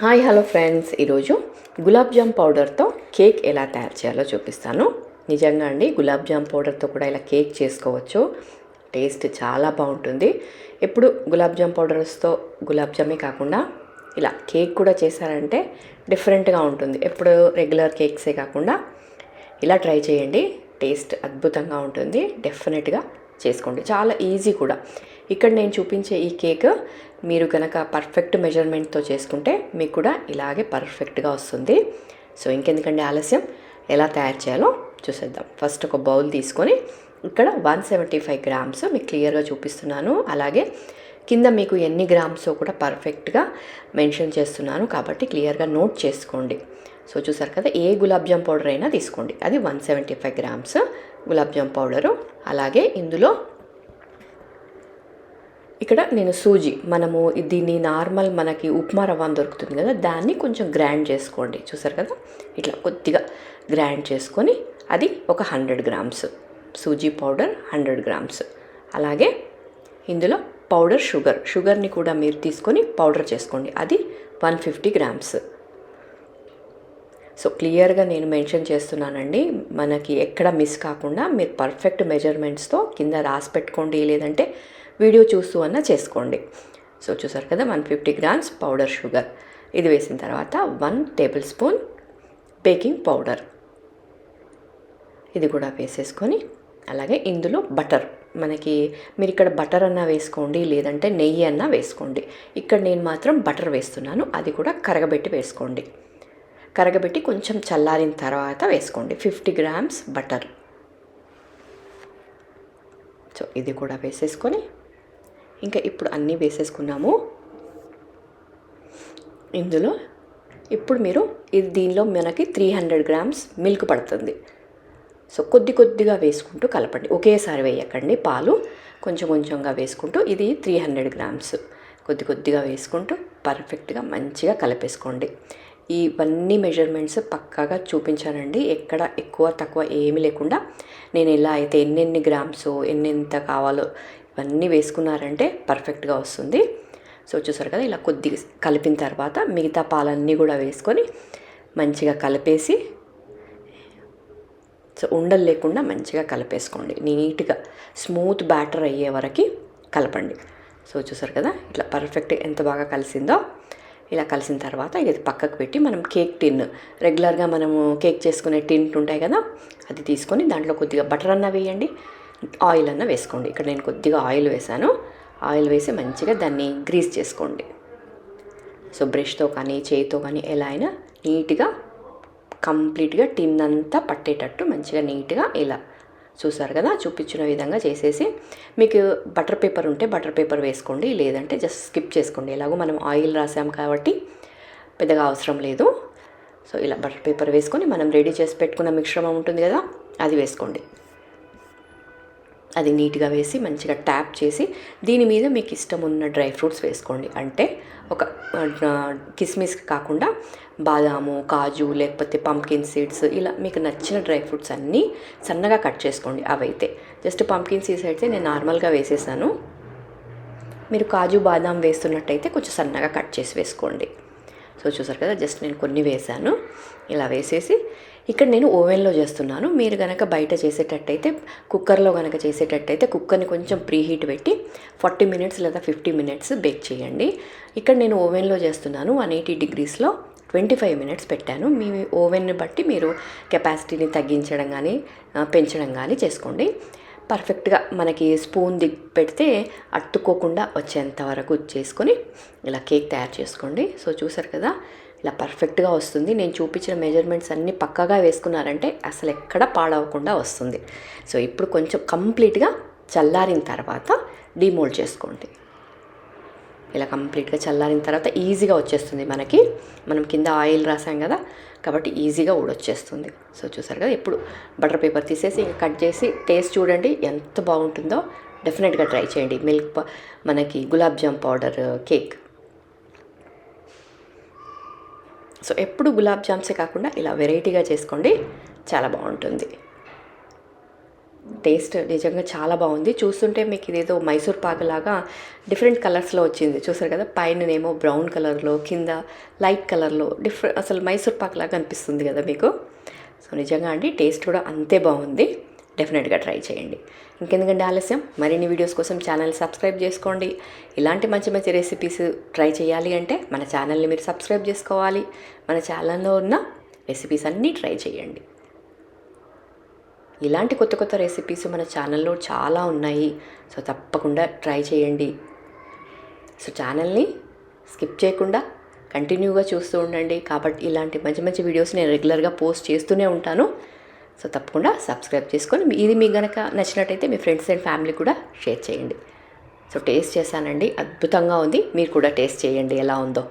Hi hello friends, ఈరోజు gulab jam పౌడర్తో cake ఎలా తయారు చేయాలో చూపిస్తాను. నిజంగా అండి, గులాబ్ జామ్ పౌడర్తో కూడా ఇలా కేక్ చేసుకోవచ్చు. టేస్ట్ చాలా బాగుంటుంది. ఎప్పుడు గులాబ్ జామ్ పౌడర్స్తో గులాబ్ జామే కాకుండా ఇలా కేక్ కూడా చేశారంటే డిఫరెంట్గా ఉంటుంది. ఎప్పుడు రెగ్యులర్ కేక్సే కాకుండా ఇలా ట్రై చేయండి. టేస్ట్ అద్భుతంగా ఉంటుంది. డెఫినెట్గా చేసుకోండి. చాలా ఈజీ కూడా. ఇక్కడ నేను చూపించే ఈ కేక్ మీరు కనుక పర్ఫెక్ట్ మెజర్మెంట్తో చేసుకుంటే మీకు కూడా ఇలాగే పర్ఫెక్ట్గా వస్తుంది. సో ఇంకెందుకండి ఆలస్యం, ఎలా తయారు చేయాలో చూసేద్దాం. ఫస్ట్ ఒక బౌల్ తీసుకొని ఇక్కడ 175 గ్రామ్స్ మీకు క్లియర్గా చూపిస్తున్నాను. అలాగే కింద మీకు ఎన్ని గ్రామ్సో కూడా పర్ఫెక్ట్గా మెన్షన్ చేస్తున్నాను, కాబట్టి క్లియర్గా నోట్ చేసుకోండి. సో చూసారు కదా, ఏ గులాబ్ జామ్ పౌడర్ అయినా తీసుకోండి. అది 175 గ్రామ్స్ గులాబ్ జామ్ పౌడరు. అలాగే ఇందులో ఇక్కడ నేను సూజీ, మనము దీన్ని నార్మల్ మనకి ఉప్మా రవ్వ అని దొరుకుతుంది కదా, దాన్ని కొంచెం గ్రైండ్ చేసుకోండి. చూసారు కదా, ఇట్లా కొద్దిగా గ్రైండ్ చేసుకొని అది ఒక 100 గ్రామ్స్ సూజీ పౌడర్, 100 గ్రామ్స్. అలాగే ఇందులో పౌడర్ షుగర్ని కూడా మీరు తీసుకొని పౌడర్ చేసుకోండి. అది 150 గ్రామ్స్. సో క్లియర్గా నేను మెన్షన్ చేస్తున్నానండి, మనకి ఎక్కడ మిస్ కాకుండా మీరు పర్ఫెక్ట్ మెజర్మెంట్స్తో కింద రాసి పెట్టుకోండి, లేదంటే వీడియో చూస్తూ అన్నా చేసుకోండి. సో చూసారు కదా, 150 గ్రామ్స్ పౌడర్ షుగర్. ఇది వేసిన తర్వాత 1 టేబుల్ స్పూన్ బేకింగ్ పౌడర్, ఇది కూడా వేసేసుకొని, అలాగే ఇందులో బటర్, మనకి మీరు ఇక్కడ బటర్ అన్నా వేసుకోండి, లేదంటే నెయ్యి అన్నా వేసుకోండి. ఇక్కడ నేను మాత్రం బటర్ వేస్తున్నాను. అది కూడా కరగబెట్టి వేసుకోండి. కరగబెట్టి కొంచెం చల్లారిన తర్వాత వేసుకోండి. 50 గ్రామ్స్ బటర్. సో ఇది కూడా వేసేసుకొని, ఇంకా ఇప్పుడు అన్నీ వేసేసుకున్నాము. ఇందులో ఇప్పుడు మీరు దీనిలో మనకి 300 గ్రామ్స్ మిల్క్ పడుతుంది. సో కొద్దిగా వేసుకుంటూ కలపండి, ఒకేసారి వేయకండి. పాలు కొంచెం కొంచెంగా వేసుకుంటూ, ఇది 300 గ్రామ్స్ కొద్దిగా వేసుకుంటూ పర్ఫెక్ట్గా మంచిగా కలిపేసుకోండి. ఇవన్నీ మెజర్మెంట్స్ పక్కాగా చూపించానండి, ఎక్కడ ఎక్కువ తక్కువ ఏమీ లేకుండా. నేను ఎలా అయితే ఎన్నెన్ని గ్రామ్స్ ఎంత కావాలో ఇవన్నీ వేసుకున్నారంటే పర్ఫెక్ట్గా వస్తుంది. సో చూసారు కదా, ఇలా కొద్దిగా కలిపిన తర్వాత మిగతా పాలన్నీ కూడా వేసుకొని మంచిగా కలిపేసి, సో ఉండలు లేకుండా మంచిగా కలిపేసుకోండి. నీట్గా స్మూత్ బ్యాటర్ అయ్యే వరకు కలపండి. సో చూసారు కదా, ఇట్లా పర్ఫెక్ట్ ఎంత బాగా కలిసిందో. ఇలా కలిసిన తర్వాత ఇది పక్కకు పెట్టి, మనం కేక్ టిన్, రెగ్యులర్గా మనము కేక్ చేసుకునే టిన్ ఉంటాయి కదా, అది తీసుకొని దాంట్లో కొద్దిగా బటర్ అన్న వేయండి, ఆయిల్ అన్న వేసుకోండి. ఇక్కడ నేను కొద్దిగా ఆయిల్ వేసాను. ఆయిల్ వేసి మంచిగా దాన్ని గ్రీస్ చేసుకోండి. సో బ్రష్తో కానీ చేయితో కానీ ఎలా అయినా నీట్గా కంప్లీట్గా టిన్ అంతా పట్టేటట్టు మంచిగా నీట్గా ఇలా చూసారు కదా, చూపించిన విధంగా చేసేసి, మీకు బటర్ పేపర్ ఉంటే బటర్ పేపర్ వేసుకోండి, లేదంటే జస్ట్ స్కిప్ చేసుకోండి. ఎలాగో మనం ఆయిల్ రాసాం కాబట్టి పెద్దగా అవసరం లేదు. సో ఇలా బటర్ పేపర్ వేసుకొని మనం రెడీ చేసి పెట్టుకున్న మిశ్రమం ఉంటుంది కదా, అది వేసుకోండి. అది నీట్గా వేసి మంచిగా ట్యాప్ చేసి, దీని మీద మీకు ఇష్టం ఉన్న డ్రై ఫ్రూట్స్ వేసుకోండి. అంటే ఒక కిస్మిస్ కాకుండా బాదాము, కాజు, లేకపోతే పంకిన్ సీడ్స్, ఇలా మీకు నచ్చిన డ్రై ఫ్రూట్స్ అన్నీ సన్నగా కట్ చేసుకోండి. అవైతే జస్ట్ పంకిన్ సీడ్స్ అయితే నేను నార్మల్గా వేసేసాను. మీరు కాజు, బాదాం వేస్తున్నట్టయితే కొంచెం సన్నగా కట్ చేసి వేసుకోండి. సో చూసారు కదా, జస్ట్ నేను కొన్ని వేసాను. ఇలా వేసేసి ఇక్కడ నేను ఓవెన్లో చేస్తున్నాను. మీరు కనుక బయట చేసేటట్టయితే, కుక్కర్లో కనుక చేసేటట్టయితే కుక్కర్ని కొంచెం ప్రీహీట్ పెట్టి 40 మినిట్స్ లేదా 50 మినిట్స్ బేక్ చేయండి. ఇక్కడ నేను ఓవెన్లో చేస్తున్నాను. 180 డిగ్రీస్లో 25 మినిట్స్ పెట్టాను. మీ ఓవెన్ని బట్టి మీరు కెపాసిటీని తగ్గించడం కానీ పెంచడం కానీ చేసుకోండి. పర్ఫెక్ట్గా మనకి స్పూన్ పెడితే అట్టుకోకుండా వచ్చేంత వరకు చేసుకొని ఇలా కేక్ తయారు చేసుకోండి. సో చూసారు కదా, ఇలా పర్ఫెక్ట్గా వస్తుంది. నేను చూపించిన మెజర్మెంట్స్ అన్నీ పక్కాగా వేసుకున్నారంటే అసలు ఎక్కడ పాడవకుండా వస్తుంది. సో ఇప్పుడు కొంచెం కంప్లీట్గా చల్లారిన తర్వాత డిమోల్డ్ చేసుకోండి. ఇలా కంప్లీట్గా చల్లారిన తర్వాత ఈజీగా వచ్చేస్తుంది మనకి. మనం కింద ఆయిల్ రాసాం కదా, కాబట్టి ఈజీగా ఊడొచ్చేస్తుంది. సో చూసారు కదా, ఇప్పుడు బటర్ పేపర్ తీసేసి కట్ చేసి టేస్ట్ చూడండి ఎంత బాగుంటుందో. డెఫినెట్గా ట్రై చేయండి. మిల్క్ మనకి gulab jam powder cake. So ఎప్పుడు గులాబ్ జామ్సే కాకుండా ఇలా వెరైటీగా చేసుకోండి, చాలా బాగుంటుంది. టేస్ట్ నిజంగా చాలా బాగుంది. చూస్తుంటే మీకు ఇదేదో మైసూర్ పాకులాగా డిఫరెంట్ కలర్స్లో వచ్చింది. చూసారు కదా, పైననేమో బ్రౌన్ కలర్లో, కింద లైట్ కలర్లో అసలు మైసూర్ పాకులాగా అనిపిస్తుంది కదా మీకు. సో నిజంగా అండి టేస్ట్ కూడా అంతే బాగుంది. డెఫినెట్గా ట్రై చేయండి. ఇంకెందుకంటే ఆలస్యం, మరిన్ని వీడియోస్ కోసం ఛానల్ సబ్స్క్రైబ్ చేసుకోండి. ఇలాంటి మంచి మంచి రెసిపీస్ ట్రై చేయాలి అంటే మన ఛానల్ని మీరు సబ్స్క్రైబ్ చేసుకోవాలి. మన ఛానల్లో ఉన్న రెసిపీస్ అన్నీ ట్రై చేయండి. ఇలాంటి కొత్త కొత్త రెసిపీస్ మన ఛానల్లో చాలా ఉన్నాయి. సో తప్పకుండా ట్రై చేయండి. సో ఛానల్ని స్కిప్ చేయకుండా కంటిన్యూగా చూస్తూ ఉండండి. కాబట్టి ఇలాంటి మంచి మంచి వీడియోస్ నేను రెగ్యులర్గా పోస్ట్ చేస్తూనే ఉంటాను. సో తప్పకుండా సబ్స్క్రైబ్ చేసుకొని ఇది మీకు కనుక నచ్చినట్టయితే మీ ఫ్రెండ్స్ అండ్ ఫ్యామిలీ కూడా షేర్ చేయండి. సో టేస్ట్ చేశానండి, అద్భుతంగా ఉంది. మీరు కూడా టేస్ట్ చేయండి ఎలా ఉందో.